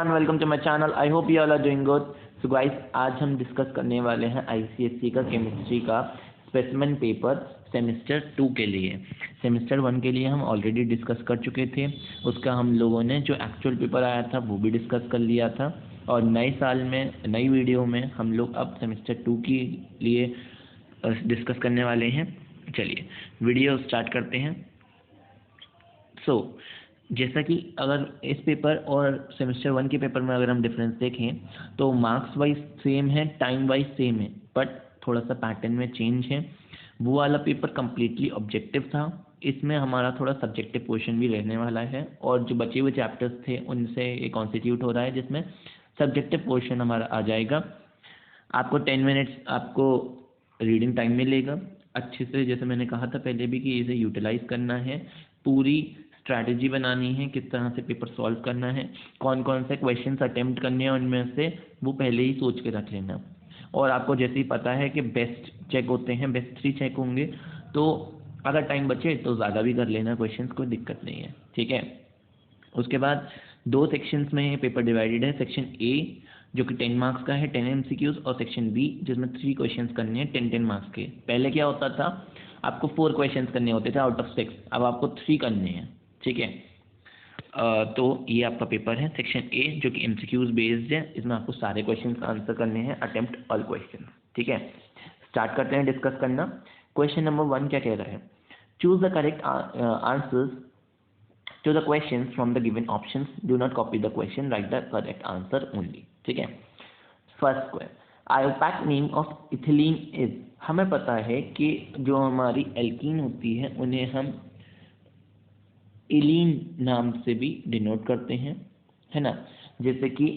Everyone, welcome to my channel. I hope you all are doing good. So guys, आज हम discuss करने वाले हैं आईसीएसई का केमिस्ट्री का स्पेसिमेन पेपर सेमेस्टर 2 के लिए। सेमेस्टर 1 के लिए हम ऑलरेडी डिस्कस कर चुके थे, उसका हम लोगों ने जो एक्चुअल पेपर आया था वो भी डिस्कस कर लिया था। और नए साल में नई वीडियो में हम लोग अब सेमेस्टर 2 के लिए डिस्कस करने वाले हैं। चलिए वीडियो स्टार्ट करते हैं। जैसा कि अगर इस पेपर और सेमेस्टर 1 के पेपर में अगर हम डिफरेंस देखें तो मार्क्स वाइज सेम है, टाइम वाइज सेम है, बट थोड़ा सा पैटर्न में चेंज है। वो वाला पेपर कम्प्लीटली ऑब्जेक्टिव था, इसमें हमारा थोड़ा सब्जेक्टिव पोर्शन भी रहने वाला है। और जो बचे हुए चैप्टर्स थे उनसे ये कॉन्स्टिट्यूट हो रहा है, जिसमें सब्जेक्टिव पोर्शन हमारा आ जाएगा। आपको 10 मिनट्स आपको रीडिंग टाइम मिलेगा। अच्छे से, जैसे मैंने कहा था पहले भी, कि इसे यूटिलाइज करना है, पूरी स्ट्रैटेजी बनानी है, किस तरह से पेपर सॉल्व करना है, कौन कौन से क्वेश्चंस अटेम्प्ट करने हैं उनमें से वो पहले ही सोच के रख लेना। और आपको जैसे ही पता है कि बेस्ट चेक होते हैं, बेस्ट 3 चेक होंगे, तो अगर टाइम बचे तो ज़्यादा भी कर लेना क्वेश्चंस, कोई दिक्कत नहीं है, ठीक है। उसके बाद 2 सेक्शंस में पेपर डिवाइडेड है। सेक्शन ए जो कि 10 मार्क्स का है, 10 MCQs, और सेक्शन बी जिसमें 3 क्वेश्चंस करने हैं 10-10 मार्क्स के। पहले क्या होता था, आपको 4 क्वेश्चंस करने होते थे आउट ऑफ 6, अब आपको 3 करने हैं, ठीक है। तो ये आपका पेपर है सेक्शन ए जो कि MCQs बेस्ड है। इसमें आपको सारे क्वेश्चंस आंसर करने हैं, अटेम्प्ट ऑल क्वेश्चन, ठीक है। स्टार्ट करते हैं डिस्कस करना। क्वेश्चन नंबर 1 क्या कह रहा है? Choose the correct answers to the questions from the given options. Do not copy the question, write the correct answer only, ठीक है। First question, IUPAC name of ethylene is. हमें पता है कि जो हमारी एल्कीन होती है उन्हें हम इलीन नाम से भी डिनोट करते हैं, है ना। जैसे कि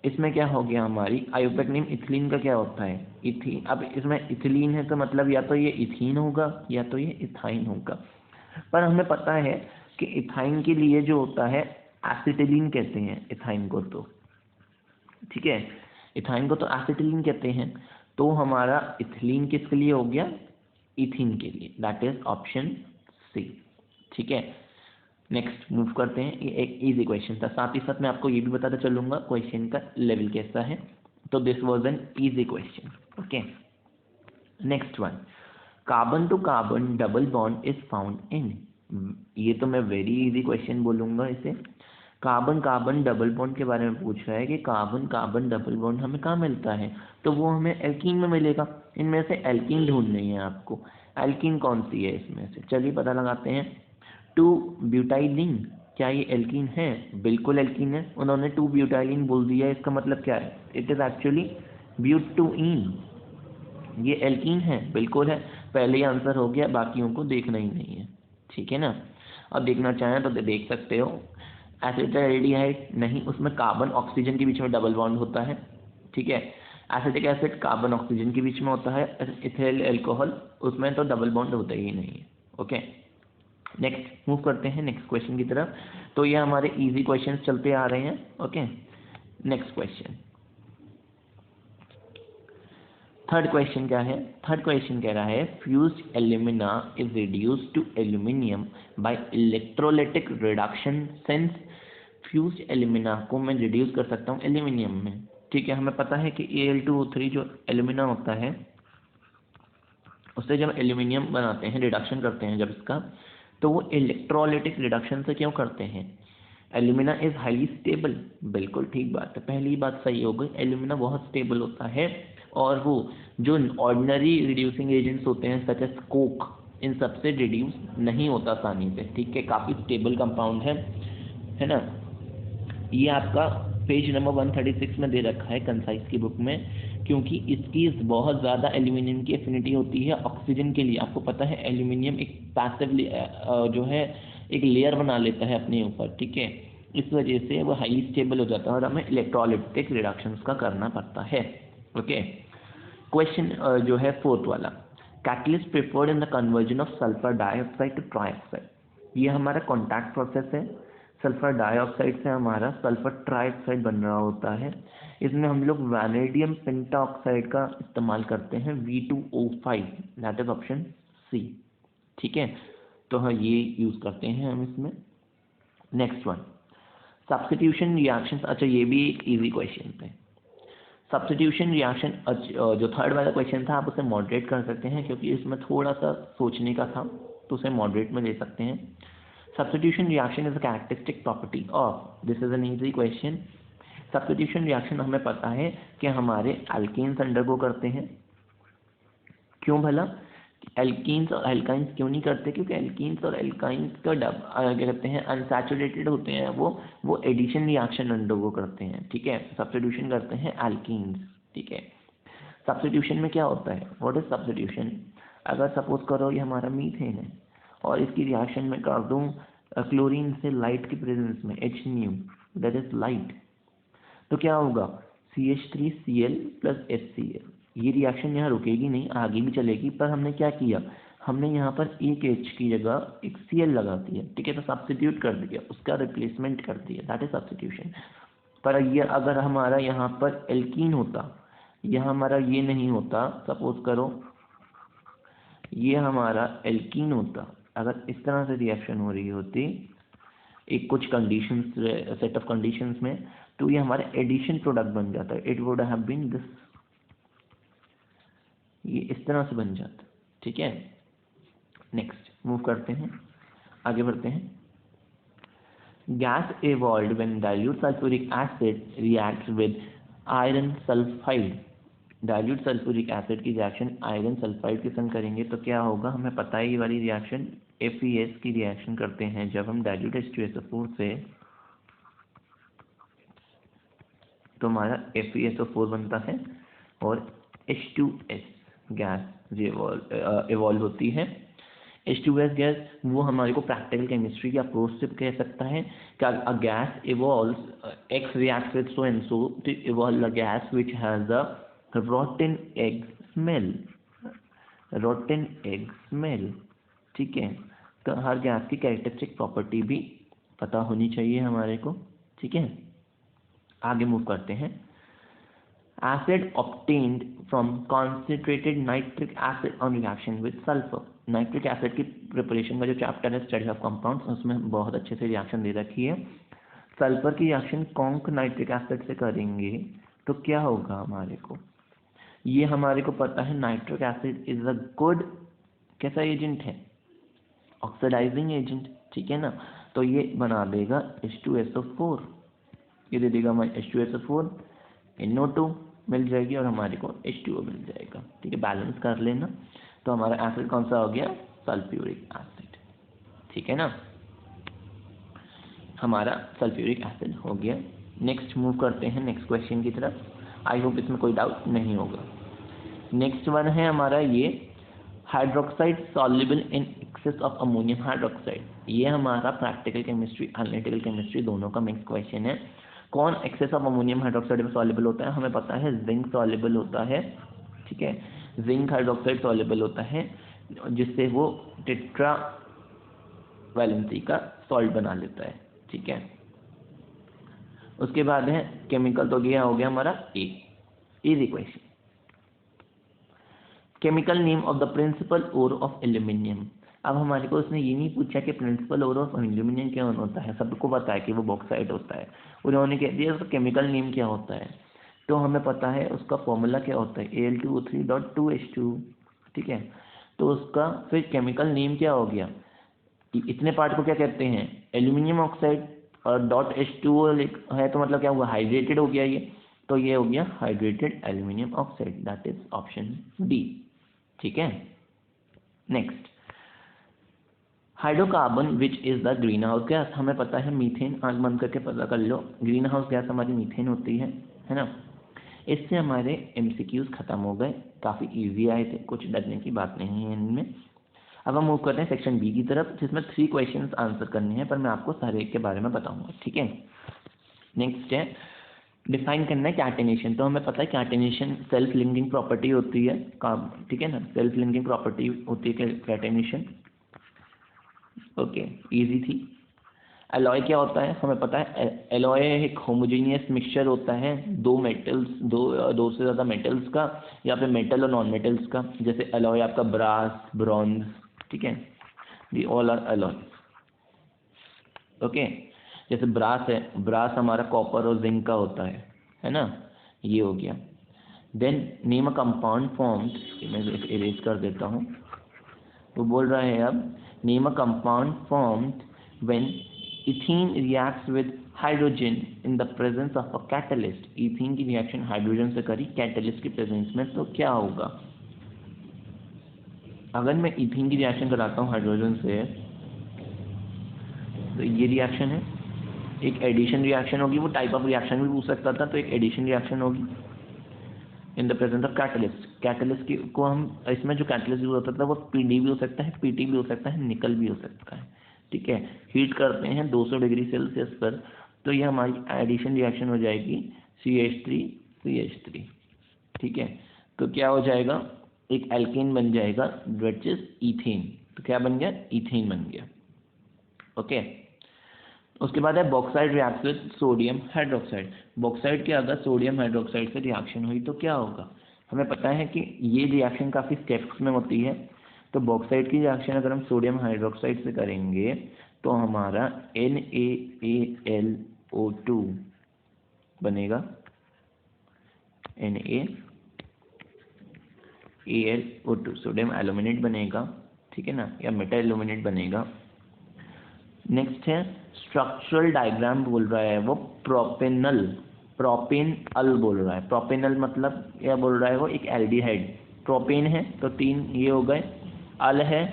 इसमें क्या हो गया, हमारी आयोपैक नेम इथिलीन का क्या होता है, इथीन। अब इसमें इथिलीन है तो मतलब या तो ये इथीन होगा या तो ये इथाइन होगा। पर हमें पता है कि इथाइन के लिए जो होता है एसिटिलीन कहते हैं इथाइन को, तो ठीक है, इथाइन को तो एसिटिलीन कहते हैं। तो हमारा इथिलीन किसके लिए हो गया? इथीन के लिए। दैट इज ऑप्शन सी, ठीक है। नेक्स्ट मूव करते हैं। ये एक इजी क्वेश्चन था, साथ ही साथ मैं आपको ये भी बताता चलूंगा क्वेश्चन का लेवल कैसा है। तो this was an easy question, okay. Next one, carbon to carbon double bond is found in. ये तो मैं वेरी इजी क्वेश्चन बोलूंगा इसे। कार्बन कार्बन डबल बॉन्ड के बारे में पूछ रहा है कि कार्बन कार्बन डबल बॉन्ड हमें कहाँ मिलता है, तो वो हमें एल्कीन में मिलेगा। इनमें से एल्कीन ढूंढनी है आपको। एल्कीन कौन सी है इसमें से? चलिए पता लगाते हैं। 2-ब्यूटाइलिन, क्या ये एल्कीन है? बिल्कुल एल्कीन है। उन्होंने 2-ब्यूटाइलिन बोल दिया, इसका मतलब क्या है? It is actually butyne. ये एल्कीन है, बिल्कुल है। पहले ही आंसर हो गया, बाकियों को देखना ही नहीं है, ठीक है ना। अब देखना चाहें तो देख सकते हो। एसिटाल्डिहाइड नहीं, उसमें कार्बन ऑक्सीजन के बीच में डबल बॉन्ड होता है, ठीक है। एसिटिक एसिड कार्बन ऑक्सीजन के बीच में होता है। इथाइल अल्कोहल, उसमें तो डबल बॉन्ड होता ही नहीं है, ओके। नेक्स्ट मूव करते हैं नेक्स्ट क्वेश्चन की तरफ। तो ये हमारे इजी क्वेश्चन चलते आ रहे हैं, okay. Next question, third question क्या है? थर्ड क्वेश्चन कह रहा है fused alumina is reduced to aluminium by electrolytic reduction. Since fused alumina को मैं रिड्यूस कर सकता हूँ एल्यूमिनियम में, ठीक है। हमें पता है कि Al2O3 जो एल्यूमिना होता है उससे जब एल्यूमिनियम बनाते हैं, रिडक्शन करते हैं जब इसका, तो वो इलेक्ट्रोलाइटिक रिडक्शन से क्यों करते हैं? एल्यूमिना इज हाईली स्टेबल, बिल्कुल ठीक बात है, पहली बात सही हो गई। एल्यूमिना बहुत स्टेबल होता है, और वो जो ऑर्डिनरी रिड्यूसिंग एजेंट्स होते हैं सच एज कोक, इन सबसे रिड्यूस नहीं होता आसानी से, ठीक है। काफ़ी स्टेबल कंपाउंड है ना। ये आपका पेज नंबर 136 में दे रखा है कंसाइज की बुक में, क्योंकि इसकी बहुत ज़्यादा एल्यूमिनियम की एफिनिटी होती है ऑक्सीजन के लिए। आपको पता है एल्यूमिनियम एक पैसिव जो है एक लेयर बना लेता है अपने ऊपर, ठीक है। इस वजह से वो हाईली स्टेबल हो जाता है और हमें इलेक्ट्रोलाइटिक रिडक्शंस का करना पड़ता है, ओके। क्वेश्चन जो है फोर्थ वाला, catalyst preferred in the conversion of sulphur dioxide to trioxide. ये हमारा कॉन्टैक्ट प्रोसेस है। सल्फर डाइऑक्साइड से हमारा सल्फर ट्राइऑक्साइड बन रहा होता है। इसमें हम लोग वैनेडियम पेंटाऑक्साइड का इस्तेमाल करते हैं, V2O5, that is option C, ठीक है। तो हाँ, ये यूज़ करते हैं हम इसमें। नेक्स्ट वन, सब्स्टिट्यूशन रिएक्शन, अच्छा ये भी एक इजी क्वेश्चन है। सब्स्टिट्यूशन रिएक्शन, जो थर्ड वाला क्वेश्चन था आप उसे मॉडरेट कर सकते हैं क्योंकि इसमें थोड़ा सा सोचने का था, तो उसे मॉडरेट में ले सकते हैं। Substitution reaction is a characteristic property of, this is an easy question. Substitution reaction हमें पता है कि हमारे एल्केन्स अंडरगो करते हैं। क्यों भला? एल्कीन्स और एल्काइंस क्यों नहीं करते? क्योंकि एल्कीन्स और एल्काइंस का क्या कहते हैं, अनसैचुरेटेड होते हैं, वो एडिशन रिएक्शन अंडरगो करते हैं, ठीक है। सब्स्टिट्यूशन करते हैं एल्कीन्स, ठीक है। सब्स्टिट्यूशन में क्या होता है, व्हाट इज सब्स्टिट्यूशन? अगर सपोज करो ये हमारा मीथेन है और इसकी रिएक्शन में कर दूं क्लोरीन से लाइट की प्रेजेंस में, HNu, दैट इज लाइट, तो क्या होगा? CH3Cl plus HCl। ये रिएक्शन यहाँ रुकेगी नहीं, आगे भी चलेगी, पर हमने क्या किया, हमने यहाँ पर एक H की जगह एक Cl लगा दिया, ठीक है। तो सब्स्टिट्यूट कर दिया, उसका रिप्लेसमेंट कर दिया, दैट इज सब्स्टिट्यूशन। पर ये अगर हमारा यहाँ पर एल्कीन होता, यह हमारा ये नहीं होता, सपोज करो ये हमारा एल्कीन होता, अगर इस तरह से रिएक्शन हो रही होती एक कुछ कंडीशंस, सेट ऑफ कंडीशंस में, तो ये हमारा एडिशन प्रोडक्ट बन जाता है। It would have been this, ये इस तरह से बन जाता, ठीक है। नेक्स्ट मूव करते हैं, आगे बढ़ते हैं। Gas evolved when dilute sulfuric acid reacts with iron sulfide। Dilute sulphuric acid की रिएक्शन आयरन सल्फाइड के संग करेंगे तो क्या होगा, हमें पता है ये वाली रिएक्शन FeS की रिएक्शन करते हैं जब हम डाइल्यूट H2SO4 से, तो हमारा FeSO4 बनता है और H2S गैस इवॉल्व होती है। H2S गैस वो हमारे को प्रैक्टिकल केमिस्ट्री की अप्रोच से कह सकता है कि a gas evolves, X reacts with so and so to evolve a gas which has a rotten egg smell, rotten egg smell, ठीक है। तो हर गैस की कैरेक्टरिस्टिक प्रॉपर्टी भी पता होनी चाहिए हमारे को, ठीक है। आगे मूव करते हैं। Acid obtained from concentrated nitric acid on reaction with sulfur। Nitric acid की प्रिपरेशन का जो चैप्टर है स्टडी ऑफ कंपाउंड्स, उसमें बहुत अच्छे से रिएक्शन दे रखी है। सल्फर की रिएक्शन कॉन्क नाइट्रिक एसिड से करेंगे तो क्या होगा हमारे को, ये हमारे को पता है nitric acid is a good कैसा एजेंट है, ऑक्सीडाइजिंग एजेंट, ठीक है ना। तो ये बना देगा H2SO4, ये दे देगा हमारे H2SO4, NO2 मिल जाएगी और हमारे को H2O मिल जाएगा, ठीक है। बैलेंस कर लेना, तो हमारा एसिड कौन सा हो गया, सल्फ्यूरिक एसिड, ठीक है ना, हमारा सल्फ्यूरिक एसिड हो गया। नेक्स्ट मूव करते हैं नेक्स्ट क्वेश्चन की तरफ, आई होप इसमें कोई डाउट नहीं होगा। नेक्स्ट वन है हमारा ये hydroxide soluble in excess of ammonium hydroxide. ये हमारा प्रैक्टिकल केमिस्ट्री एनालिटिकल केमिस्ट्री दोनों का मिक्स क्वेश्चन है। कौन एक्सेस ऑफ अमोनियम हाइड्रोक्साइड में सॉल्युबल होता है, हमें पता है जिंक सॉल्युबल होता है, ठीक है। जिंक हाइड्रोक्साइड सॉल्युबल होता है जिससे वो टेट्रा वैलेंसी का सॉल्ट बना लेता है, ठीक है। उसके बाद है केमिकल, तो ये हो गया हमारा easy question. Chemical name of the principal ore of aluminium. अब हमारे को उसने ये नहीं पूछा कि प्रिंसिपल ओर ऑफ एल्यूमिनियम क्या होता है, सबको पता है कि वो बॉक्साइट होता है। उन्होंने कह दिया उसका केमिकल नेम क्या होता है, तो हमें पता है उसका फॉर्मूला क्या होता है, Al2O3.2H2, ठीक है। तो उसका फिर केमिकल नेम क्या हो गया, इतने पार्ट को क्या कहते हैं, एल्यूमिनियम ऑक्साइड, और .H2O है तो मतलब क्या हुआ, हाइड्रेटेड हो गया ये, तो ये हो गया hydrated aluminium oxide, that is option D, ठीक है। Next hydrocarbon which is the green house gas. हमें पता है मीथेन, आंख बंद करके पता कर लो, ग्रीन हाउस गैस हमारी मीथेन होती है ना। इससे हमारे MCQs खत्म हो गए, काफ़ी इजी आए थे, कुछ डरने की बात नहीं है इनमें। अब हम मूव करते हैं सेक्शन बी की तरफ, जिसमें 3 क्वेश्चंस आंसर करने हैं, पर मैं आपको सारे एक के बारे में बताऊंगा, ठीक है। नेक्स्ट है डिफाइन करना है कैटेनेशन। तो हमें पता है कैटेनेशन सेल्फ लिंकिंग प्रॉपर्टी होती है, ठीक है ना, सेल्फ लिंकिंग प्रॉपर्टी होती है कैटेनेशन, ओके इजी थी। एलॉय क्या होता है, हमें पता है एलॉय एक होमोजेनियस मिक्सचर होता है दो मेटल्स, दो से ज़्यादा मेटल्स का, या फिर मेटल और नॉन मेटल्स का। जैसे एलॉय आपका ब्रास, ब्रॉन्ज, ठीक है, they all are alloy, okay. जैसे ब्रास है, ब्रास हमारा कॉपर और जिंक का होता है ना, ये हो गया। Then name a compound formed, मैं इरेज कर देता हूँ। वो बोल रहा है अब name a compound formed when ethene reacts with hydrogen in the presence of a catalyst. Ethene की रिएक्शन हाइड्रोजन से करी कैटलिस्ट की प्रेजेंस में, तो क्या होगा? अगर मैं इथीन की रिएक्शन कराता हूँ हाइड्रोजन से, तो ये रिएक्शन है, एक एडिशन रिएक्शन होगी। वो टाइप ऑफ रिएक्शन भी पूछ सकता था, तो एक एडिशन रिएक्शन होगी इन the presence of catalyst. Catalyst की को हम, इसमें जो कैटलिस्ट यूज होता था वो पीडी भी हो सकता है, पीटी भी हो सकता है, निकल भी हो सकता है, ठीक है। हीट करते हैं 200 डिग्री सेल्सियस पर, तो ये हमारी एडिशन रिएक्शन हो जाएगी CH3CH3, ठीक है। तो क्या हो जाएगा, एक एल्केन बन जाएगा व्हिच इज ईथेन। तो क्या बन गया, ईथेन बन गया, ओके। उसके बाद है bauxite reacts with sodium hydroxide. Bauxite के अगर सोडियम हाइड्रोक्साइड से रिएक्शन हुई तो क्या होगा? हमें पता है कि ये रिएक्शन काफ़ी स्टेप्स में होती है। तो बॉक्साइड की रिएक्शन अगर हम सोडियम हाइड्रोक्साइड से करेंगे तो हमारा NaAlO2 बनेगा, NaAlO2 सोडियम एल्यूमिनेट बनेगा, ठीक है ना, या मेटा एल्यूमिनेट बनेगा। नेक्स्ट है स्ट्रक्चरल डायग्राम बोल रहा है वो प्रोपेनल, प्रोपेनल बोल रहा है। प्रोपेनल मतलब क्या बोल रहा है वो, एक एल्डिहाइड। प्रोपेन है तो 3 ये हो गए, अल है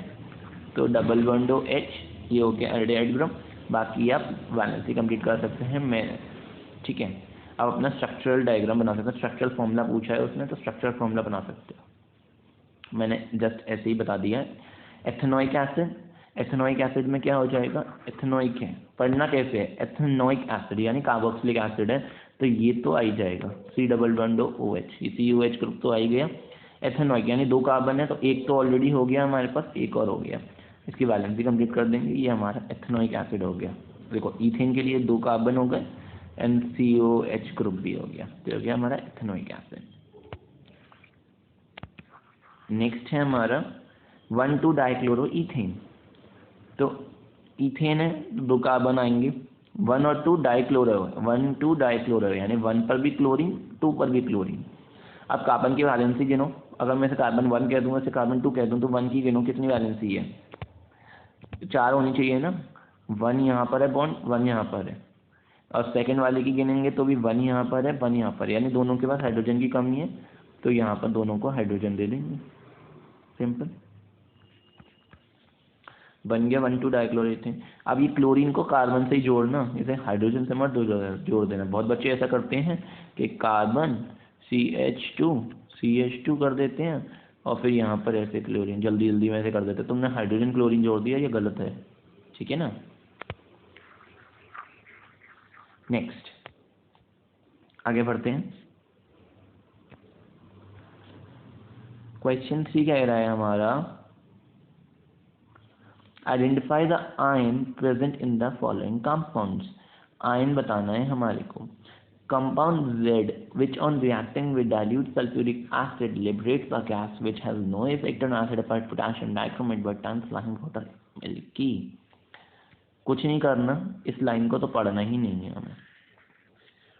तो डबल बॉन्ड H, ये हो गया एल्डिहाइड ग्रुप। बाकी आप वैलेंसी कंप्लीट कर सकते हैं मैं, ठीक है। अब अपना स्ट्रक्चरल डायग्राम बना सकते हैं। स्ट्रक्चरल फॉर्मूला पूछा है उसने, तो स्ट्रक्चरल फॉर्मूला बना सकते हो, मैंने जस्ट ऐसे ही बता दिया है। एथेनोइक एसिड, एथेनोइक एसिड में क्या हो जाएगा, एथेनोइक है, पढ़ना कैसे है, एथेनोइक एसिड यानी कार्बोक्सिलिक एसिड है, तो ये तो आ ही जाएगा C डबल बॉन्ड OH, ये COH ग्रुप तो आ ही गया। एथेनोइक यानी 2 कार्बन है, तो एक तो ऑलरेडी हो गया हमारे पास, एक और हो गया, इसकी वैलेंसी कंप्लीट कर देंगे, ये हमारा एथेनोइक एसिड हो गया। देखो ईथेन के लिए 2 कार्बन हो गए एंड COH ग्रुप भी हो गया, तो हो गया हमारा एथेनोइक एसिड। नेक्स्ट है हमारा 1,2 डाइक्लोरो ईथेन। तो ईथेन है, 2 कार्बन आएंगे, 1 और 2 डाइक्लोरो, 1,2 डाइक्लोरो यानी 1 पर भी क्लोरीन, 2 पर भी क्लोरीन। अब कार्बन की वैलेंसी गिनो, अगर मैं इसे कार्बन 1 कह दूंगा, इसे कार्बन 2 कह दूं, तो 1 की गिनो कितनी वैलेंसी है, 4 होनी चाहिए ना। 1 यहाँ पर है बॉन्ड, 1 यहाँ पर है, और सेकेंड वाले की गिनेंगे तो भी 1 यहाँ पर है, 1 यहाँ पर, यानी दोनों के पास हाइड्रोजन की कमी है, तो यहाँ पर दोनों को हाइड्रोजन दे देंगे, सिंपल बन गया 1,2 डाइक्लोरोथेन। अब ये क्लोरीन को कार्बन से ही जोड़ना, इसे हाइड्रोजन से मत जोड़ देना। बहुत बच्चे ऐसा करते हैं कि कार्बन CH2 कर देते हैं और फिर यहाँ पर ऐसे क्लोरीन जल्दी जल्दी में ऐसे कर देते हैं। तुमने हाइड्रोजन क्लोरीन जोड़ दिया, ये गलत है, ठीक है ना। नेक्स्ट आगे बढ़ते हैं। क्वेश्चन 3 कह रहा है हमारा, identify the ion present in the following compounds. Ion बताना है हमारे को। Compound Z which on reacting with dilute sulfuric acid liberates a gas which has no effect on acidified potassium dichromate but turns lime water milky। कुछ नहीं करना, इस line को तो पढ़ना ही नहीं है हमें,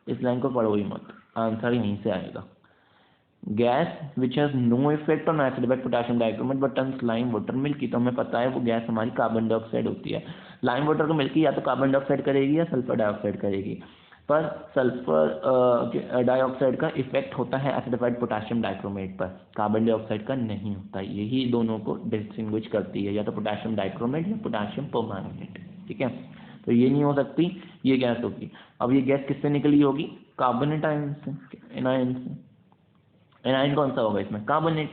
इस लाइन को पढ़ो ही मत, आंसर यहीं से आएगा। Gas which has no effect on acidified potassium dichromate but turns lime water milky. तो हमें पता है वो गैस हमारी कार्बन डाइऑक्साइड होती है। लाइम वाटर को मिल्की या तो कार्बन डाइऑक्साइड करेगी या सल्फर डाइऑक्साइड करेगी, पर सल्फर डाइऑक्साइड का इफेक्ट होता है एसिडिफाइड पोटेशियम डाइक्रोमेट पर, कार्बन डाइऑक्साइड का नहीं होता। यही दोनों को डिस्टिंग्विश करती है, या तो पोटेशियम डाइक्रोमेट या पोटेशियम परमैंगनेट, ठीक है। तो ये नहीं हो सकती, ये गैस होगी। अब ये गैस किससे निकली होगी, कार्बोनेट आयन से, एनायन से। एनायन कौन सा होगा इसमें, कार्बोनेट।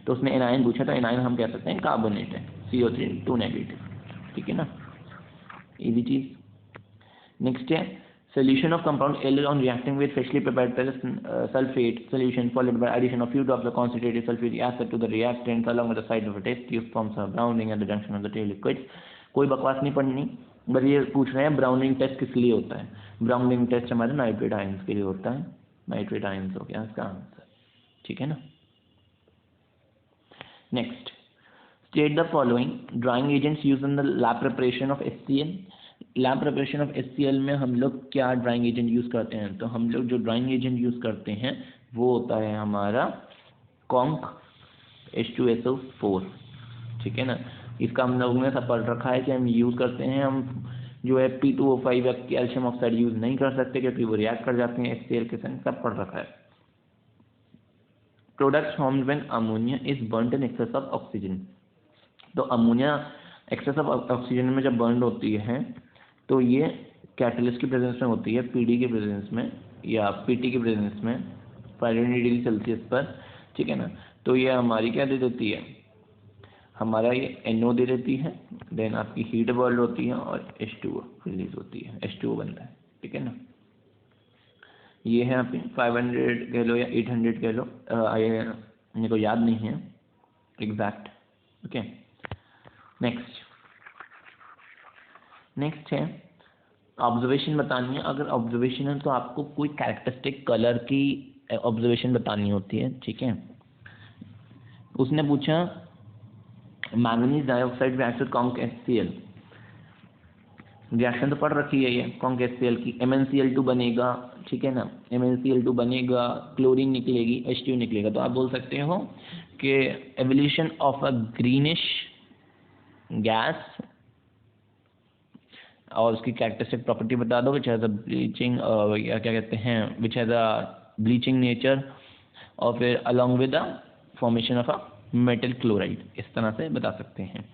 तो उसने एनायन पूछा, तो एनायन हम कह सकते हैं कार्बोनेट है, CO3 2 नेगेटिव, ठीक है ना, इजी चीज। नेक्स्ट है solution of compound L on reacting with freshly prepared ferrous sulfate solution followed by addition of few drops of concentrated sulfuric acid to the reactant along with the side of a test tube forms a browning at the junction of the two liquids। कोई बकवास नहीं पढ़नी, बस ये पूछ रहे हैं browning test किस लिए होता है। ब्राउनिंग टेस्ट हमारे नाइट्रेट आयंस के लिए होता है, नाइट्रेट आयंस हो गया इसका आंसर, ठीक है ना। Next, state the following drawing agents used in the lab preparation of HCl। Lab preparation of HCl में हम लोग क्या ड्राइंग एजेंट यूज़ करते हैं? तो हम लोग जो ड्राइंग एजेंट यूज़ करते हैं वो होता है हमारा कॉन्क H2SO4, ठीक है ना। इसका हम लोगों ने सब पढ़ रखा है कि हम यूज़ करते हैं, हम जो है P2O5 या कैल्शियम ऑक्साइड यूज़ नहीं कर सकते क्योंकि वो रिएक्ट कर जाते हैं HCl के संग, सब पढ़ रखा है। Products formed when ammonia is burned in excess of oxygen. तो अमोनिया एक्सेस ऑफ ऑक्सीजन में जब बर्न होती है तो ये कैटलिस्ट की प्रेजेंस में होती है, PD की प्रेजेंस में या PT की प्रेजेंस में 500 डिग्री सेल्सियस पर, ठीक है ना। तो ये हमारी क्या दे देती है, हमारा ये NO दे देती है, देन आपकी हीट बर्न होती है और H2O रिलीज होती है, H2O बनता है, ठीक है ना। ये है आपके 500 कह लो या 800 कह लो, मेरे को याद नहीं है एग्जैक्ट, ओके। नेक्स्ट है ऑब्जर्वेशन बतानी है। अगर ऑब्जर्वेशन है तो आपको कोई कैरेक्टरिस्टिक कलर की ऑब्जर्वेशन बतानी होती है, ठीक है। उसने पूछा manganese dioxide react with conc HCl, reaction तो पढ़ रखी है ये कॉन्क HCl की, MnCl2 बनेगा, ठीक है ना। MnCl2 बनेगा, क्लोरीन निकलेगी, H2 निकलेगा। तो आप बोल सकते हो कि evolution of a greenish gas और उसकी कैरेक्टरिस्टिक प्रॉपर्टी बता दो, विच हैज़ अ ब्लीचिंग, या क्या कहते हैं, which has a bleaching nature, और फिर along with the formation of a metal chloride, इस तरह से बता सकते हैं।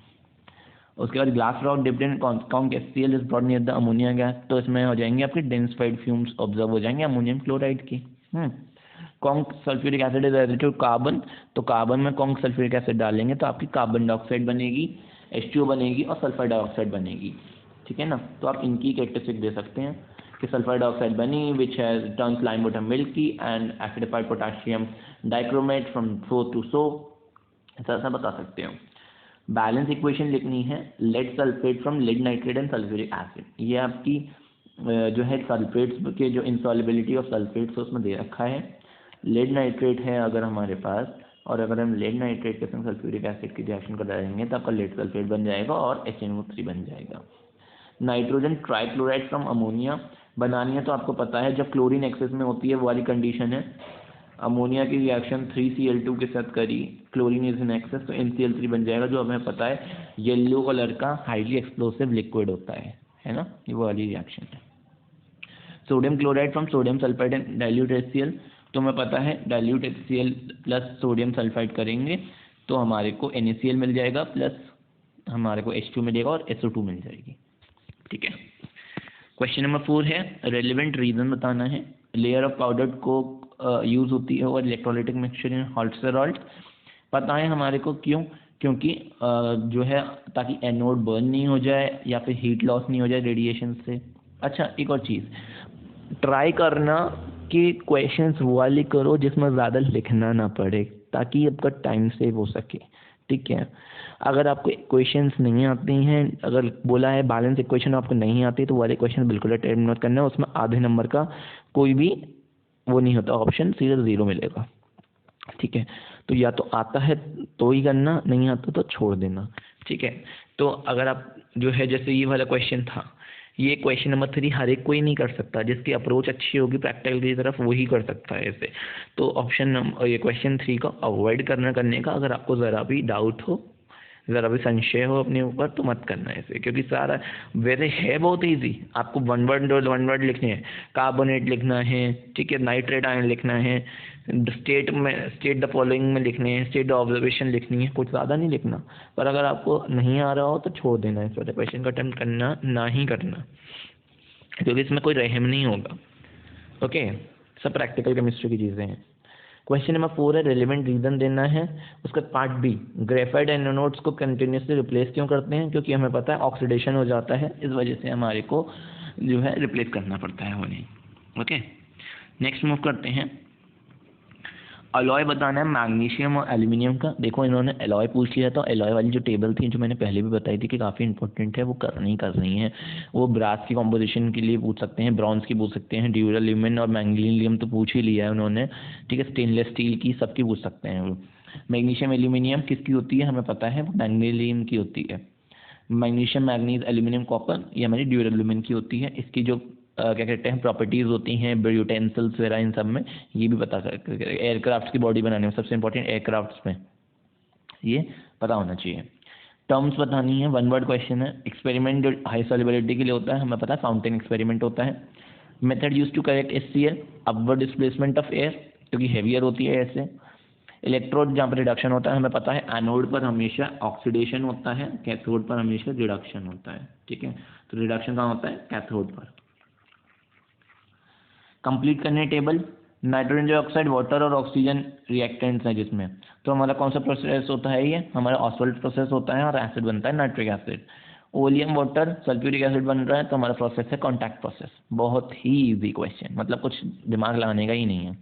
उसके बाद glass rock dipped in conc HCl is brought near the ammonia gas, तो इसमें हो जाएंगे आपके डेंसिफाइड फ्यूम्स ऑब्जर्व हो जाएंगे अमोनियम क्लोराइड की। Conc sulphuric acid is added to carbon, तो कार्बन में कॉन्क सल्फ्यूरिक एसिड डालेंगे तो आपकी कार्बन डाइऑक्साइड बनेगी, H2O बनेगी और सल्फर डाइऑक्साइड बनेगी, ठीक है ना। तो आप इनकी कैरेक्टरिस्टिक दे सकते हैं कि सल्फर डाइऑक्साइड बनी which has turns lime bottom milky and acidified potassium dichromate from so to so, ऐसा बता सकते हो। बैलेंस इक्वेशन लिखनी है, lead sulphate from lead nitrate and sulphuric acid, ये आपकी जो है सल्फेट्स के जो इंसॉल्युबिलिटी ऑफ सल्फेट्स उसमें दे रखा है। लेड नाइट्रेट है अगर हमारे पास, और अगर हम लेड नाइट्रेट के संग सल्फ्यूरिक एसिड की रिएक्शन कर देंगे तो आपका लेड सल्फेट बन जाएगा और HNO3 बन जाएगा। नाइट्रोजन ट्राइक्लोराइड फ्रॉम अमोनिया बनानी है तो आपको पता है जब क्लोरीन एक्सेस में होती है वो वाली कंडीशन है, अमोनिया की रिएक्शन 3Cl2 के साथ करी, क्लोरीन इज इन एक्सेस, तो NCl3 बन जाएगा, जो हमें पता है येलो कलर का हाईली एक्सप्लोसिव लिक्विड होता है ना, ये वो वाली रिएक्शन है। Sodium chloride from sodium sulphide and dilute HCl, तो हमें पता है dilute HCl plus sodium sulphide करेंगे तो हमारे को NaCl मिल जाएगा प्लस हमारे को H2 मिलेगा और SO2 मिल जाएगी, ठीक है। क्वेश्चन नंबर 4 है रेलिवेंट रीजन बताना है। Layer of powdered Coke use होती है और electrolytic mixture in hot salt, पता है हमारे को क्यों, क्योंकि जो है ताकि एनोड बर्न नहीं हो जाए या फिर हीट लॉस नहीं हो जाए रेडिएशन से। अच्छा एक और चीज़, ट्राई करना कि क्वेश्चंस वाली करो जिसमें ज़्यादा लिखना ना पड़े ताकि आपका टाइम सेव हो सके, ठीक है। अगर आपको क्वेश्चंस नहीं आती हैं, अगर बोला है बैलेंस इक्वेशन आपको नहीं आती तो वाले क्वेश्चन बिल्कुल अटेम्प्ट मत करना, उसमें आधे नंबर का कोई भी वो नहीं होता, ऑप्शन सीधे 0 मिलेगा, ठीक है। तो या तो आता है तो ही करना, नहीं आता तो छोड़ देना, ठीक है। तो अगर आप जो है जैसे ये वाला क्वेश्चन था, ये क्वेश्चन नंबर 3 हर एक कोई नहीं कर सकता, जिसकी अप्रोच अच्छी होगी प्रैक्टिकल की तरफ वही कर सकता है ऐसे। तो ये क्वेश्चन 3 का अवॉइड करने का, अगर आपको ज़रा भी डाउट हो, ज़रा भी संशय हो अपने ऊपर तो मत करना ऐसे, क्योंकि सारा वैसे है बहुत इजी। आपको वन वर्ड लिखने हैं, कार्बोनेट लिखना है, ठीक है, नाइट्रेट आयन लिखना है, स्टेट द फॉलोइंग में लिखने हैं, स्टेट द ऑब्जर्वेशन लिखनी है, कुछ ज़्यादा नहीं लिखना। पर अगर आपको नहीं आ रहा हो तो छोड़ देना, इस वाले क्वेश्चन का अटेम्प्ट करना ना ही करना, क्योंकि इसमें कोई रहम नहीं होगा, ओके। सब प्रैक्टिकल केमिस्ट्री की चीज़ें हैं। क्वेश्चन नंबर 4 है रेलिवेंट रीजन देना है। उसका पार्ट बी, ग्रेफाइट एनोड्स को कंटिन्यूसली रिप्लेस क्यों करते हैं, क्योंकि हमें पता है ऑक्सीडेशन हो जाता है, इस वजह से हमारे को जो है रिप्लेस करना पड़ता है उन्हें, ओके। नेक्स्ट मूव करते हैं, अलॉय बताना है मैग्नीशियम और एल्यूमिनियम का। देखो इन्होंने अलॉय पूछ लिया, तो अलॉय वाली जो टेबल थी जो मैंने पहले भी बताई थी कि काफ़ी इंपॉर्टेंट है, वो कर रही हैं। वो ब्रास की कॉम्पोजिशन के लिए पूछ सकते हैं, ब्रॉन्ज की पूछ सकते हैं, ड्यूरेलियम और मैग्नीशियम तो पूछ ही लिया है उन्होंने, ठीक है। स्टेनलेस स्टील की सबकी पूछ सकते हैं वो। मैग्नीशियम एल्यूमिनियम किसकी होती है हमें पता है, वो मैग्नीशियम की होती है। मैग्नीशियम, मैग्नीज, एल्यूमिनियम, कॉपर, ये हमारी ड्यूरेबल की होती है। इसकी जो क्या कहते हैं प्रॉपर्टीज़ होती हैं यूटेंसिल्स वगैरह इन सब में, ये भी पता कर एयरक्राफ्ट की बॉडी बनाने में सबसे इंपॉर्टेंट एयरक्राफ्ट्स में ये पता होना चाहिए। टर्म्स बतानी है, वन वर्ड क्वेश्चन है। एक्सपेरिमेंट जो हाई सॉल्युबिलिटी के लिए होता है हमें पता है फाउंटेन एक्सपेरिमेंट होता है। Method use to correct HCl, upward displacement of air क्योंकि हेवियर होती है ऐसे। इलेक्ट्रोड जहाँ पर रिडक्शन होता है हमें पता है एनोड पर हमेशा ऑक्सीडेशन होता है, कैथोड पर हमेशा रिडक्शन होता है। ठीक है, तो रिडक्शन कहाँ होता है? कैथोड पर। कंप्लीट करने टेबल, नाइट्रोजन डाइऑक्साइड, वाटर और ऑक्सीजन रिएक्टेंट्स हैं जिसमें, तो हमारा कौन सा प्रोसेस होता है? ये हमारा ऑस्वाल्ट प्रोसेस होता है और एसिड बनता है nitric acid. Oleum water sulphuric acid बन रहा है तो हमारा प्रोसेस है कॉन्टैक्ट प्रोसेस। बहुत ही इजी क्वेश्चन, मतलब कुछ दिमाग लगाने का ही नहीं है।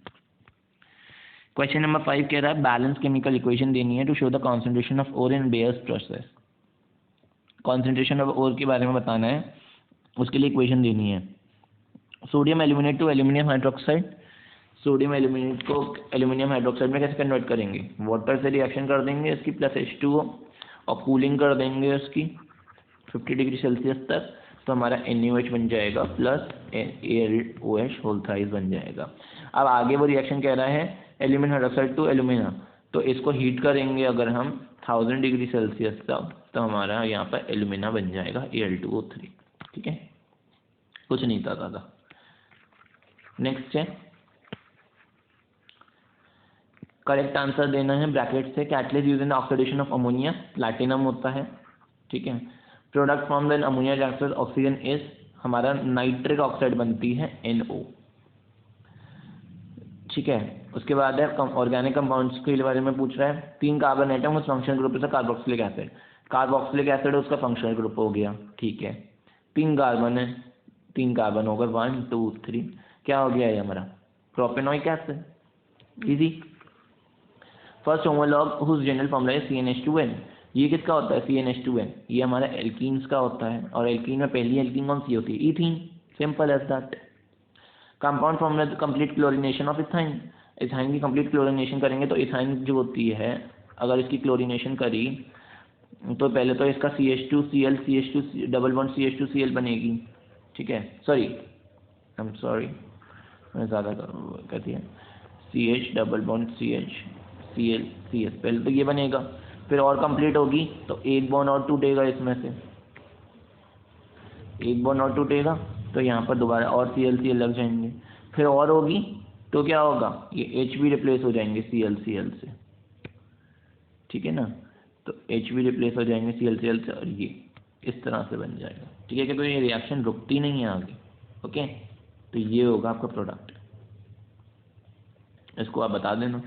क्वेश्चन नंबर 5 कह रहा है बैलेंस केमिकल इक्वेशन देनी है to show the concentration of ore in Bayer's process. Concentration of ore के बारे में बताना है, उसके लिए इक्वेशन देनी है। Sodium aluminate to aluminium hydroxide, sodium aluminate को एल्यूमिनियम हाइड्रोक्साइड में कैसे कन्वर्ट करेंगे? वाटर से रिएक्शन कर देंगे इसकी प्लस H2O और कूलिंग कर देंगे उसकी 50 डिग्री सेल्सियस तक, तो हमारा NaOH बन जाएगा प्लस AlOH होल थ्राइस बन जाएगा। अब आगे वो रिएक्शन कह रहा है एल्यूमिनियम हाइड्रोक्साइड टू एल्यूमिना, तो इसको हीट करेंगे अगर हम 1000 डिग्री सेल्सियस तक, तो हमारा यहाँ पर एल्यूमिना बन जाएगा Al2O3। ठीक है, कुछ नहीं था ज़्यादा। नेक्स्ट है करेक्ट आंसर देना है ब्रैकेट से। Catalyst use in oxidation of ammonia, platinum होता है। ठीक है, product from the ammonia reaction oxygen is, हमारा नाइट्रिक ऑक्साइड बनती है NO। ठीक है, उसके बाद है ऑर्गेनिक कंपाउंड्स के बारे में पूछ रहा है। 3 कार्बन एटम उस फंक्शनल ग्रुप से कार्बोक्सिलिक एसिड, कार्बोक्सिलिक एसिड उसका फंक्शनल ग्रुप हो गया। ठीक है, 3 कार्बन है, 3 कार्बन होगा 1 2 3, क्या हो गया ये हमारा propanoic acid. Easy. First homolog whose general formula है CnH2n, ये किसका होता है? CnH2n, ये हमारा एल्कीन्स का होता है और एल्कीन में पहली एल्कीन कौन सी होती है? Ethene, simple as that. Compound formula complete chlorination of ethyne, ethyne की कंप्लीट क्लोरीनेशन करेंगे तो इथाइन जो होती है अगर इसकी क्लोरीनेशन करी तो पहले तो इसका CH2Cl CH2 double bond CH2Cl बनेगी। ठीक है, सॉरी आई एम सॉरी मैं ज़्यादा कर दिया, CH double bond CH Cl CS, पहले तो ये बनेगा, फिर और कंप्लीट होगी तो एक बॉन्ड और टूटेगा, इसमें से एक बॉन्ड और टूटेगा तो यहाँ पर दोबारा और Cl लग जाएंगे, फिर और होगी तो क्या होगा? ये H भी रिप्लेस हो जाएंगे Cl से। ठीक है ना, तो H भी रिप्लेस हो जाएंगे Cl से और ये इस तरह से बन जाएगा। ठीक है, क्योंकि ये रिएक्शन रुकती नहीं है आगे। ओके, तो ये होगा आपका प्रोडक्ट, इसको आप बता देना।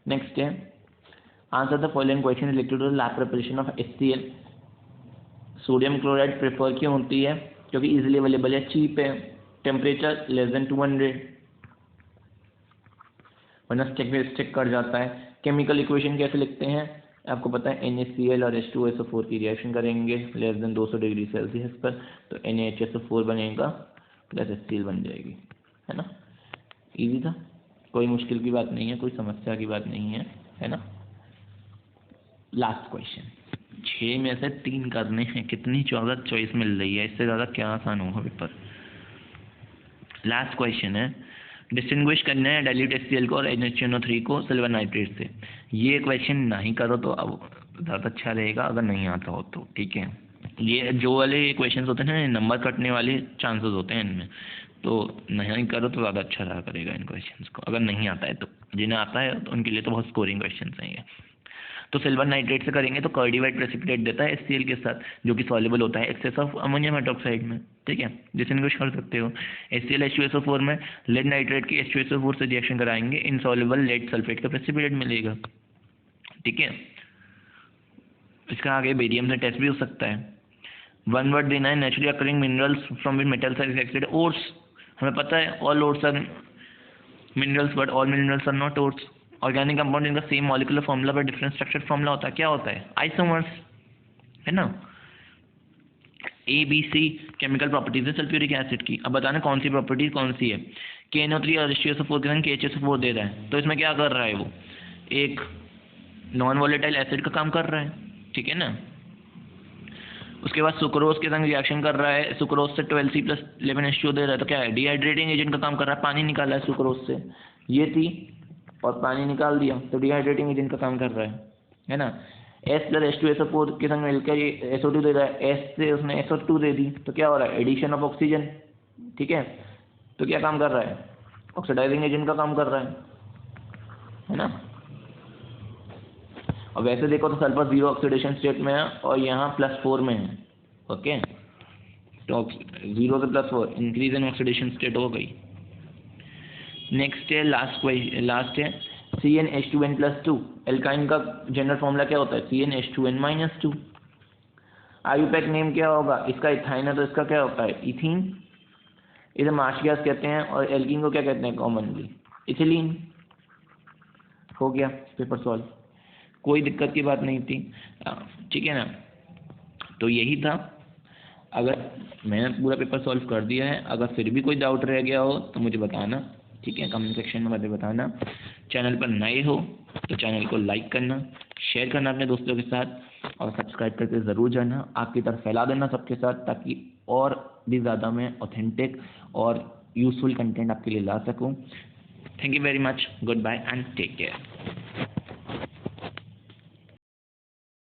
नेक्स्ट है answer the following question related to lab preparation of HCl। Sodium chloride prefer क्यों होती है? क्योंकि इजीली अवेलेबल है, चीप है, टेम्परेचर लेस देन 200, वरना स्टिक कर जाता है। केमिकल इक्वेशन कैसे लिखते हैं? आपको पता है NaCl और H2SO4 की रिएक्शन करेंगे लेस देन 200 डिग्री सेल्सियस पर, तो NaHSO4 बनेगा प्लस HCl बन जाएगी, है ना। इजी था, कोई मुश्किल की बात नहीं है, कोई समस्या की बात नहीं है ना। लास्ट क्वेश्चन, 6 में से 3 करने हैं, कितनी 14 चॉइस मिल रही है, इससे ज़्यादा क्या आसान होगा पेपर। लास्ट क्वेश्चन है डिस्टिंग्विश करना है डाइल्यूट HCl को और NaCO3 को सिल्वर नाइट्रेट से। ये क्वेश्चन नहीं करो तो अब ज़्यादा अच्छा रहेगा अगर नहीं आता हो तो। ठीक है, ये जो वाले क्वेश्चन होते हैं ना नंबर कटने वाले चांसेस होते हैं इनमें, तो नहीं करो तो ज़्यादा अच्छा रहा करेगा इन क्वेश्चंस को, अगर नहीं आता है तो। जिन्हें आता है तो उनके लिए तो बहुत स्कोरिंग क्वेश्चंस हैं ये। तो सिल्वर नाइट्रेट से करेंगे तो कार्डिवाइट प्रेसिपिटेट देता है HCl के साथ, जो कि सॉल्युबल होता है एक्सेस ऑफ अमोनियम हाइड्रोक्साइड में। ठीक है, डिस्टिंग्विश कर सकते हो। HCl H2SO4 में लेड नाइट्रेट की H2SO4 से रिएक्शन कराएंगे, इनसॉल्युबल लेड सल्फेट का प्रेसिपिटेट मिलेगा। ठीक है, इसका आगे बेरियम से टेस्ट भी हो सकता है। वन वर्ड देना है naturally occurring minerals from which metals are extracted. Ores, हमें पता है all ores are minerals but all minerals are not ores. Organic compound इनका सेम मॉलिक्यूलर फॉर्मूला पर डिफरेंट स्ट्रक्चर फॉर्मूला होता है, क्या होता है? आइसोमर्स, है ना। ABC केमिकल प्रॉपर्टीज है सल्फ्यूरिक एसिड की। अब बताना कौन सी प्रॉपर्टीज कौन सी है। KNO3 और H2SO4 के संग KHSO4 दे रहा है, तो इसमें क्या कर रहा है? वो एक नॉन वोलेटाइल एसिड का काम कर रहा है। ठीक है ना, उसके बाद सुक्रोज के संग रिएक्शन कर रहा है, सुक्रोज से 12C+11H2O दे रहा है, तो क्या है, डिहाइड्रेटिंग एजेंट का काम कर रहा है, पानी निकाला है सुक्रोज से, ये थी और पानी निकाल दिया, तो डिहाइड्रेटिंग एजेंट का काम कर रहा है ना। S+H2SO4 के संग मिलकर ये SO2 दे रहा है, S से उसने SO2 दे दी, तो क्या हो रहा है, एडिशन ऑफ ऑक्सीजन, ठीक है। तो क्या काम कर रहा है, ऑक्सीडाइजिंग एजेंट का काम कर रहा है ना। और वैसे देखो तो सल्फर 0 ऑक्सीडेशन स्टेट में है और यहाँ +4 में है, ओके। तो 0 से +4 इंक्रीज इन ऑक्सीडेशन स्टेट हो गई। नेक्स्ट है लास्ट है CnH2n+2। एल्काइन का जनरल फॉर्मूला क्या होता है, CnH2n-2। आयुपैक नेम क्या होगा, इसका इथाइन है तो इसका क्या होता है, इथीन। इसे मार्श गैस कहते हैं और एल्कीन को क्या कहते हैं कॉमनली, इथिलीन। हो गया पेपर सॉल्व, कोई दिक्कत की बात नहीं थी, ठीक है ना। तो यही था, अगर मैंने पूरा पेपर सॉल्व कर दिया है, अगर फिर भी कोई डाउट रह गया हो तो मुझे बताना, ठीक है, कमेंट सेक्शन में मुझे बताना। चैनल पर नए हो तो चैनल को लाइक करना, शेयर करना अपने दोस्तों के साथ और सब्सक्राइब करके ज़रूर जाना, आपकी तरफ फैला देना सबके साथ, ताकि और भी ज़्यादा मैं ऑथेंटिक और यूज़फुल कंटेंट आपके लिए ला सकूँ। Thank you very much, goodbye and take care.